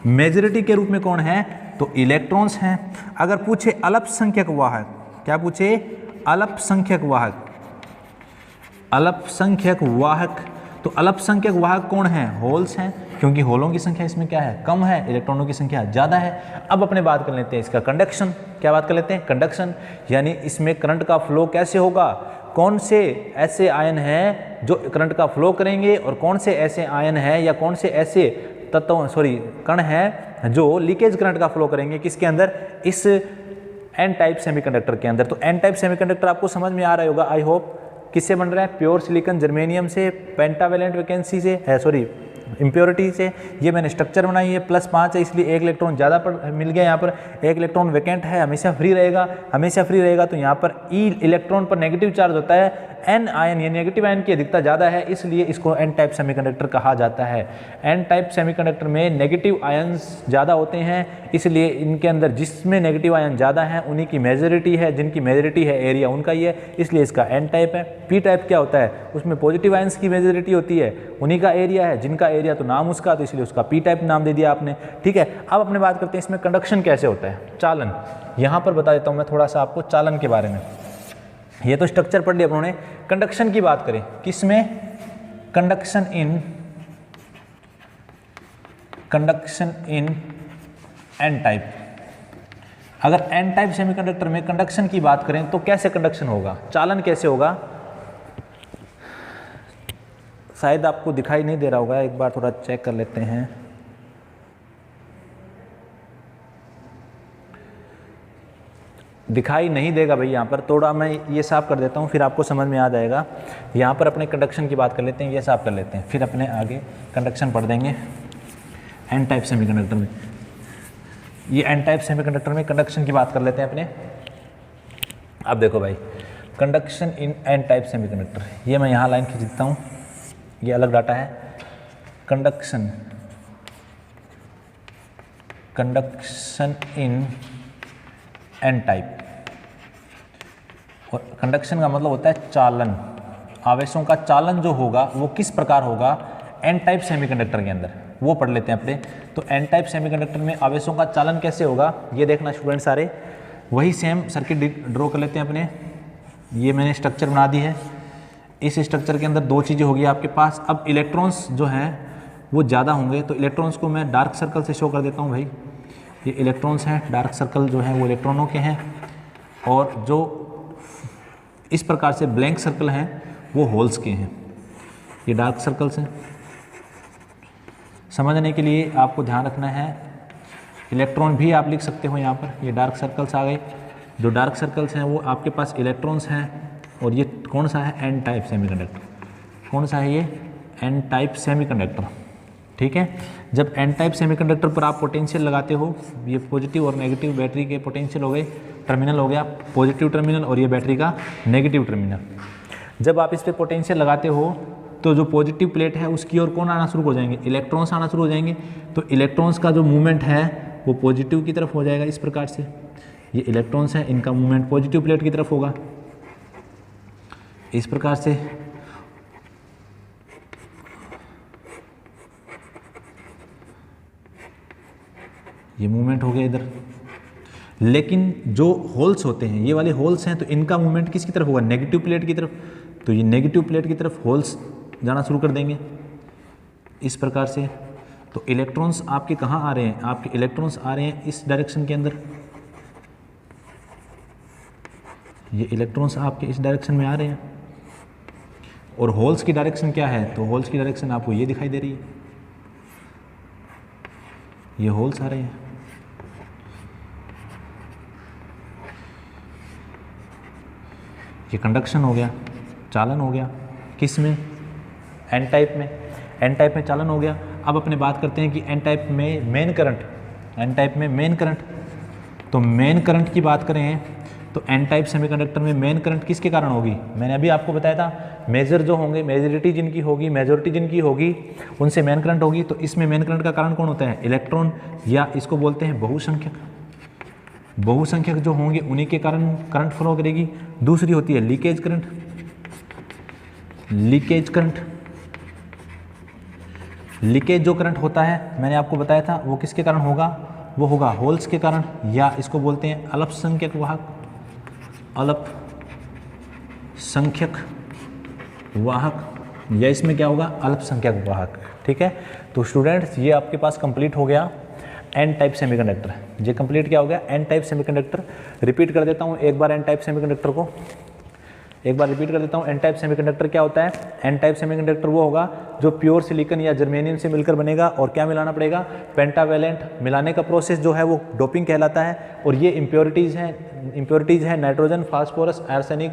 मेजॉरिटी के रूप में कौन है, तो इलेक्ट्रॉन्स हैं। अगर पूछे अल्पसंख्यक वाहक, क्या पूछे, अल्पसंख्यक वाहक, अल्पसंख्यक वाहक, तो अल्पसंख्यक वाहक कौन है? होल्स हैं, क्योंकि होलों की संख्या इसमें क्या है? कम है, इलेक्ट्रॉनों की संख्या ज़्यादा है। अब अपने बात कर लेते हैं इसका कंडक्शन। क्या बात कर लेते हैं? कंडक्शन, यानी इसमें करंट का फ्लो कैसे होगा, कौन से ऐसे आयन हैं जो करंट का फ्लो करेंगे और कौन से ऐसे आयन हैं या कौन से ऐसे कण हैं जो लीकेज करंट का फ्लो करेंगे, किसके अंदर? इस एन टाइप सेमीकंडक्टर के अंदर। तो एन टाइप सेमीकंडक्टर आपको समझ में आ रहा होगा, आई होप। किससे बन रहा है? प्योर सिलिकॉन जर्मेनियम से, पेंटावेलेंट वैकेंसी से, इम्प्योरिटी से। ये मैंने स्ट्रक्चर बनाई है, +5 है, इसलिए एक इलेक्ट्रॉन ज़्यादा मिल गया। यहाँ पर एक इलेक्ट्रॉन वैकेंट है, हमेशा फ्री रहेगा, हमेशा फ्री रहेगा। तो यहाँ पर ई इलेक्ट्रॉन पर नेगेटिव चार्ज होता है, एन आयन या नेगेटिव आयन की अधिकता ज़्यादा है, इसलिए इसको एन टाइप सेमीकंडक्टर कहा जाता है। एन टाइप सेमीकंडक्टर में नेगेटिव आयन्स ज़्यादा होते हैं, इसलिए इनके अंदर जिसमें नेगेटिव आयन ज़्यादा हैं उन्हीं की मेजॉरिटी है, जिनकी मेजॉरिटी है एरिया उनका ही है, इसलिए इसका एन टाइप है। पी टाइप क्या होता है? उसमें पॉजिटिव आयन्स की मेजॉरिटी होती है, उन्हीं का एरिया है, जिनका एरिया तो नाम उसका, तो इसलिए उसका पी टाइप नाम दे दिया आपने। ठीक है, अब अपने बात करते हैं इसमें कंडक्शन कैसे होता है, चालन। यहाँ पर बता देता हूँ मैं थोड़ा सा आपको चालन के बारे में। ये तो स्ट्रक्चर पढ़ लिया अपनों ने। कंडक्शन की बात करें, किसमें? Conduction in an type. अगर एन टाइप सेमीकंडक्टर में कंडक्शन की बात करें तो कैसे कंडक्शन होगा, चालन कैसे होगा? शायद आपको दिखाई नहीं दे रहा होगा, एक बार थोड़ा चेक कर लेते हैं। दिखाई नहीं देगा भाई, यहाँ पर थोड़ा मैं ये साफ कर देता हूँ, फिर आपको समझ में आ जाएगा। यहाँ पर अपने कंडक्शन की बात कर लेते हैं, ये साफ कर लेते हैं, फिर अपने आगे कंडक्शन पढ़ देंगे एन टाइप सेमीकंडक्टर में। ये एन टाइप सेमीकंडक्टर में कंडक्शन की बात कर लेते हैं अपने। अब देखो भाई, conduction in an type semiconductor, ये मैं यहाँ लाइन खींच देता हूँ, ये अलग डाटा है। कंडक्शन इन एन टाइप, और कंडक्शन का मतलब होता है चालन। आवेशों का चालन जो होगा वो किस प्रकार होगा एन टाइप सेमीकंडक्टर के अंदर, वो पढ़ लेते हैं अपने। तो एन टाइप सेमीकंडक्टर में आवेशों का चालन कैसे होगा, ये देखना स्टूडेंट सारे, वही सेम सर्किट ड्रॉ कर लेते हैं अपने। ये मैंने स्ट्रक्चर बना दी है, इस स्ट्रक्चर के अंदर दो चीज़ें होगी आपके पास। अब इलेक्ट्रॉन्स जो हैं वो ज़्यादा होंगे, तो इलेक्ट्रॉन्स को मैं डार्क सर्कल से शो कर देता हूँ भाई। ये इलेक्ट्रॉन्स हैं, डार्क सर्कल जो हैं वो इलेक्ट्रॉनों के हैं, और जो इस प्रकार से ब्लैंक सर्कल हैं वो होल्स के हैं। ये डार्क सर्कल्स हैं। समझने के लिए आपको ध्यान रखना है, इलेक्ट्रॉन भी आप लिख सकते हो यहाँ पर। ये डार्क सर्कल्स आ गए, जो डार्क सर्कल्स हैं वो आपके पास इलेक्ट्रॉन्स हैं, और ये कौन सा है? N type semiconductor. कौन सा है ये? N type semiconductor. ठीक है, जब एन टाइप सेमीकंडक्टर पर आप पोटेंशियल लगाते हो, ये पॉजिटिव और नेगेटिव बैटरी के पोटेंशियल हो गए, टर्मिनल हो गया पॉजिटिव टर्मिनल, और ये बैटरी का नेगेटिव टर्मिनल। जब आप इस पर पोटेंशियल लगाते हो तो जो पॉजिटिव प्लेट है उसकी ओर कौन आना शुरू हो जाएंगे? इलेक्ट्रॉन्स आना शुरू हो जाएंगे। तो इलेक्ट्रॉन्स का जो मूवमेंट है वो पॉजिटिव की तरफ हो जाएगा इस प्रकार से। ये इलेक्ट्रॉन्स हैं, इनका मूवमेंट पॉजिटिव प्लेट की तरफ होगा इस प्रकार से। ये मूवमेंट हो गया इधर। लेकिन जो होल्स होते हैं, ये वाले होल्स हैं, तो इनका मूवमेंट किसकी तरफ होगा? नेगेटिव प्लेट की तरफ। तो ये नेगेटिव प्लेट की तरफ होल्स जाना शुरू कर देंगे इस प्रकार से। तो इलेक्ट्रॉन्स आपके कहाँ आ रहे हैं? आपके इलेक्ट्रॉन्स आ रहे हैं इस डायरेक्शन के अंदर। ये इलेक्ट्रॉन्स आपके इस डायरेक्शन में आ रहे हैं, और होल्स की डायरेक्शन क्या है? तो होल्स की डायरेक्शन आपको ये दिखाई दे रही है, ये होल्स आ रहे हैं। ये कंडक्शन हो गया, चालन हो गया, किस में? एन टाइप में। एन टाइप में चालन हो गया। अब अपने बात करते हैं कि एन टाइप में मेन करंट, एन टाइप में मेन करंट। तो मेन करंट की बात करें तो एन टाइप सेमीकंडक्टर में मेन करंट किसके कारण होगी? मैंने अभी आपको बताया था, मेजर जो होंगे, मेजॉरिटी जिनकी होगी उनसे मेन करंट होगी। तो इसमें मेन करंट का कारण कौन होता है? इलेक्ट्रॉन, या इसको बोलते हैं बहुसंख्यक। बहुसंख्यक जो होंगे उन्हीं के कारण करंट फ्लो करेगी। दूसरी होती है leakage current. Leakage current, leakage जो करंट होता है मैंने आपको बताया था वो किसके कारण होगा? वो होगा होल्स के कारण, या इसको बोलते हैं अल्पसंख्यक वाहक। संख्यक वाहक, या इसमें क्या होगा, अल्पसंख्यक वाहक। ठीक है, तो स्टूडेंट्स ये आपके पास कंप्लीट हो गया एन टाइप सेमीकंडक्टर। ये कंप्लीट क्या हो गया, एन टाइप सेमीकंडक्टर। रिपीट कर देता हूँ एक बार एन टाइप सेमीकंडक्टर को, एक बार रिपीट कर देता हूँ। एन टाइप सेमीकंडक्टर क्या होता है, एन टाइप सेमीकंडक्टर वो होगा जो प्योर सिलिकॉन या जर्मेनियम से मिलकर बनेगा, और क्या मिलाना पड़ेगा, पेंटावेलेंट। मिलाने का प्रोसेस जो है वो डोपिंग कहलाता है, और ये इम्प्योरिटीज़ हैं नाइट्रोजन, फास्फोरस, आर्सेनिक,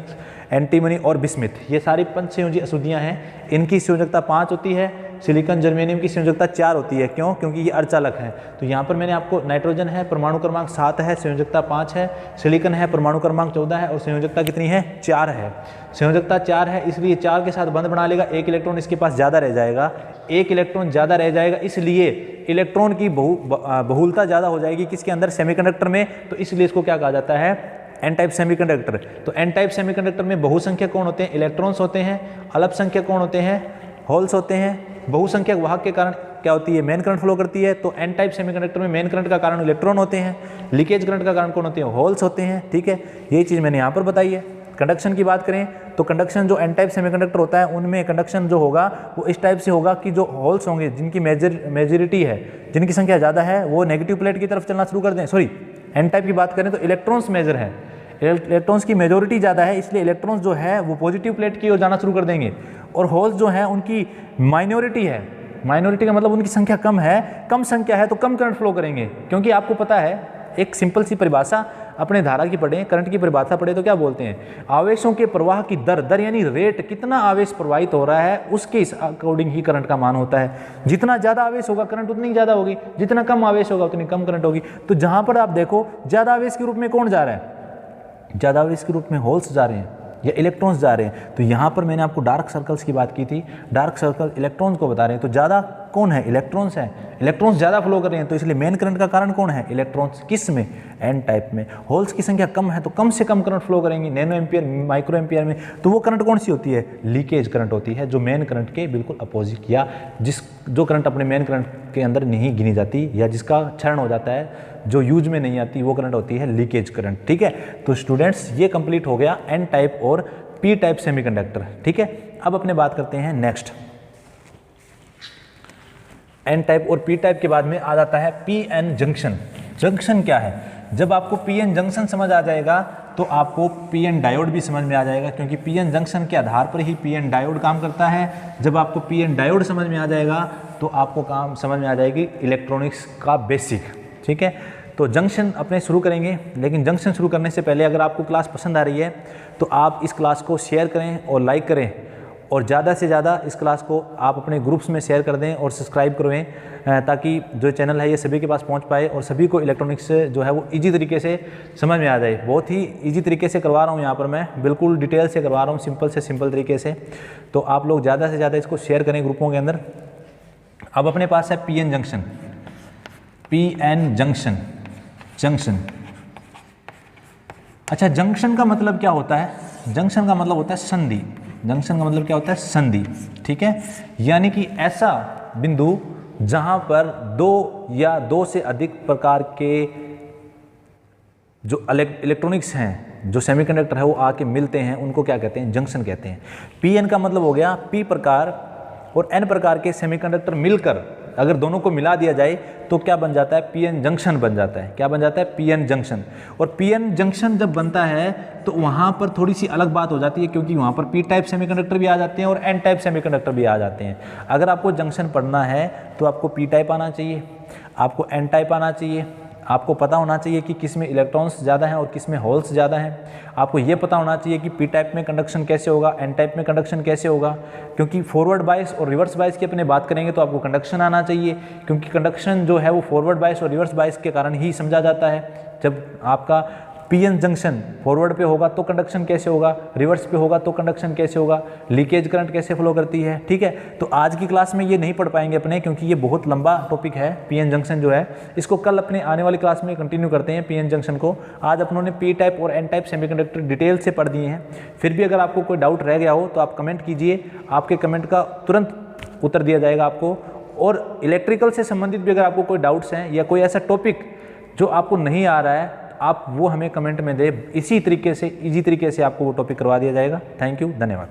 एंटीमनी और बिस्मिथ। ये सारी 5 संयोजी अशुद्धियाँ हैं। इनकी संयोजकता 5 होती है, सिलिकॉन जर्मेनियम की संयोजकता 4 होती है। क्यों, क्योंकि ये अर्धचालक है। तो यहाँ पर मैंने आपको नाइट्रोजन है, परमाणु क्रमांक 7 है, संयोजकता 5 है, सिलिकॉन है, परमाणु क्रमांक 14 है, और संयोजकता कितनी है, 4 है। संयोजकता 4 है, इसलिए 4 के साथ बंध बना लेगा, 1 इलेक्ट्रॉन इसके पास ज़्यादा रह जाएगा, 1 इलेक्ट्रॉन ज़्यादा रह जाएगा, इसलिए इलेक्ट्रॉन की बहुलता ज़्यादा हो जाएगी किसके अंदर, सेमीकंडक्टर में। तो इसलिए इसको क्या कहा जाता है, एन टाइप सेमीकंडक्टर। तो एन टाइप सेमीकंडक्टर में बहुसंख्यक कौन होते हैं, इलेक्ट्रॉन्स होते हैं। अल्पसंख्यक कौन होते हैं, होल्स होते हैं। बहुसंख्यक वाहक के कारण क्या होती है, मेन करंट फ्लो करती है। तो एन टाइप सेमीकंडक्टर में मेन करंट का कारण इलेक्ट्रॉन होते हैं, लीकेज करंट का कारण कौन होते हैं, होल्स होते हैं। ठीक है, यही चीज़ मैंने यहाँ पर बताई है। कंडक्शन की बात करें तो कंडक्शन जो एन टाइप सेमीकंडक्टर होता है उनमें कंडक्शन जो होगा वो इस टाइप से होगा कि जो होल्स होंगे जिनकी मेजॉरिटी है, जिनकी संख्या ज़्यादा है, वो नेगेटिव प्लेट की तरफ चलना शुरू कर दें। सॉरी, एन टाइप की बात करें तो इलेक्ट्रॉन्स मेजर है, इलेक्ट्रॉन्स की मेजॉरिटी ज़्यादा है, इसलिए इलेक्ट्रॉन्स जो है वो पॉजिटिव प्लेट की ओर जाना शुरू कर देंगे। और होल्स जो है उनकी माइनॉरिटी है, माइनॉरिटी का मतलब उनकी संख्या कम है, कम संख्या है तो कम करंट फ्लो करेंगे। क्योंकि आपको पता है, एक सिंपल सी परिभाषा अपने धारा की पढ़ें, करंट की परिभाषा पढ़े तो क्या बोलते हैं, आवेशों के प्रवाह की दर यानी रेट, कितना आवेश प्रवाहित हो रहा है उसके अकॉर्डिंग ही करंट का मान होता है। जितना ज़्यादा आवेश होगा करंट उतनी ज़्यादा होगी, जितना कम आवेश होगा उतनी कम करंट होगी। तो जहाँ पर आप देखो ज़्यादा आवेश के रूप में कौन जा रहा है, ज़्यादा आवेश के रूप में होल्स जा रहे हैं या इलेक्ट्रॉन्स जा रहे हैं। तो यहाँ पर मैंने आपको डार्क सर्कल्स की बात की थी, डार्क सर्कल इलेक्ट्रॉन्स को बता रहे हैं। तो ज़्यादा कौन है, इलेक्ट्रॉन्स हैं, इलेक्ट्रॉन्स ज़्यादा फ्लो कर रहे हैं, तो इसलिए मेन करंट का कारण कौन है, इलेक्ट्रॉन्स। किस में, एन टाइप में। होल्स की संख्या कम है तो कम से कम करंट फ्लो करेंगे, नैनो एम्पियर, माइक्रो एम्पियर में। तो वो करंट कौन सी होती है, लीकेज करंट होती है, जो मेन करंट के बिल्कुल अपोजिट, या जो करंट अपने मेन करंट के अंदर नहीं गिनी जाती या जिसका क्षरण हो जाता है, जो यूज में नहीं आती, वो करंट होती है लीकेज करंट। ठीक है, तो स्टूडेंट्स ये कंप्लीट हो गया एन टाइप और पी टाइप सेमीकंडक्टर। ठीक है, अब अपने बात करते हैं नेक्स्ट, एन टाइप और पी टाइप के बाद में आ जाता है पी एन जंक्शन। जंक्शन क्या है, जब आपको पी एन जंक्शन समझ आ जाएगा तो आपको पी एन डायोड भी समझ में आ जाएगा, क्योंकि पी एन जंक्शन के आधार पर ही पी एन डायोड काम करता है। जब आपको पी एन डायोड समझ में आ जाएगा तो आपको काम समझ में आ जाएगी इलेक्ट्रॉनिक्स का बेसिक। ठीक है, तो जंक्शन अपने शुरू करेंगे, लेकिन जंक्शन शुरू करने से पहले अगर आपको क्लास पसंद आ रही है तो आप इस क्लास को शेयर करें और लाइक करें, और ज़्यादा से ज़्यादा इस क्लास को आप अपने ग्रुप्स में शेयर कर दें और सब्सक्राइब करवें, ताकि जो चैनल है ये सभी के पास पहुंच पाए और सभी को इलेक्ट्रॉनिक्स जो है वो इजी तरीके से समझ में आ जाए। बहुत ही इजी तरीके से करवा रहा हूँ यहाँ पर मैं, बिल्कुल डिटेल से करवा रहा हूँ, सिंपल से सिंपल तरीके से। तो आप लोग ज़्यादा से ज़्यादा इसको शेयर करें ग्रुपों के अंदर। अब अपने पास है P N junction, P N junction, junction. अच्छा, जंक्शन का मतलब क्या होता है, जंक्शन का मतलब होता है संधि। जंक्शन का मतलब क्या होता है, संधि। ठीक है, यानी कि ऐसा बिंदु जहां पर दो या दो से अधिक प्रकार के जो इलेक्ट्रॉनिक्स हैं, जो सेमीकंडक्टर है, वो आके मिलते हैं, उनको क्या कहते हैं, जंक्शन कहते हैं। पी एन का मतलब हो गया पी प्रकार और एन प्रकार के सेमीकंडक्टर मिलकर अगर दोनों को मिला दिया जाए तो क्या बन जाता है, पी एन जंक्शन बन जाता है। क्या बन जाता है, पी एन जंक्शन। और पी एन जंक्शन जब बनता है तो वहाँ पर थोड़ी सी अलग बात हो जाती है, क्योंकि वहाँ पर पी टाइप सेमीकंडक्टर भी आ जाते हैं और एन टाइप सेमीकंडक्टर भी आ जाते हैं। अगर आपको जंक्शन पढ़ना है तो आपको पी टाइप आना चाहिए, आपको एन टाइप आना चाहिए, आपको पता होना चाहिए कि किस में इलेक्ट्रॉन्स ज़्यादा हैं और किस में होल्स ज़्यादा हैं। आपको ये पता होना चाहिए कि पी टाइप में कंडक्शन कैसे होगा, एन टाइप में कंडक्शन कैसे होगा, क्योंकि फॉरवर्ड बायस और रिवर्स बायस की अपने बात करेंगे तो आपको कंडक्शन आना चाहिए, क्योंकि कंडक्शन जो है वो फॉरवर्ड बायस और रिवर्स बायस के कारण ही समझा जाता है। जब आपका पी एन जंक्शन फॉरवर्ड पे होगा तो कंडक्शन कैसे होगा, रिवर्स पे होगा तो कंडक्शन कैसे होगा, लीकेज करंट कैसे फ्लो करती है। ठीक है, तो आज की क्लास में ये नहीं पढ़ पाएंगे अपने, क्योंकि ये बहुत लंबा टॉपिक है पी एन जंक्शन जो है। इसको कल अपने आने वाली क्लास में कंटिन्यू करते हैं पी एन जंक्शन को। आज अपनों ने पी टाइप और एन टाइप सेमीकंडक्टर डिटेल से पढ़ दिए हैं। फिर भी अगर आपको कोई डाउट रह गया हो तो आप कमेंट कीजिए, आपके कमेंट का तुरंत उत्तर दिया जाएगा आपको। और इलेक्ट्रिकल से संबंधित भी अगर आपको कोई डाउट्स हैं या कोई ऐसा टॉपिक जो आपको नहीं आ रहा है, आप वो हमें कमेंट में दें, इसी तरीके से इजी तरीके से आपको वो टॉपिक करवा दिया जाएगा। थैंक यू, धन्यवाद।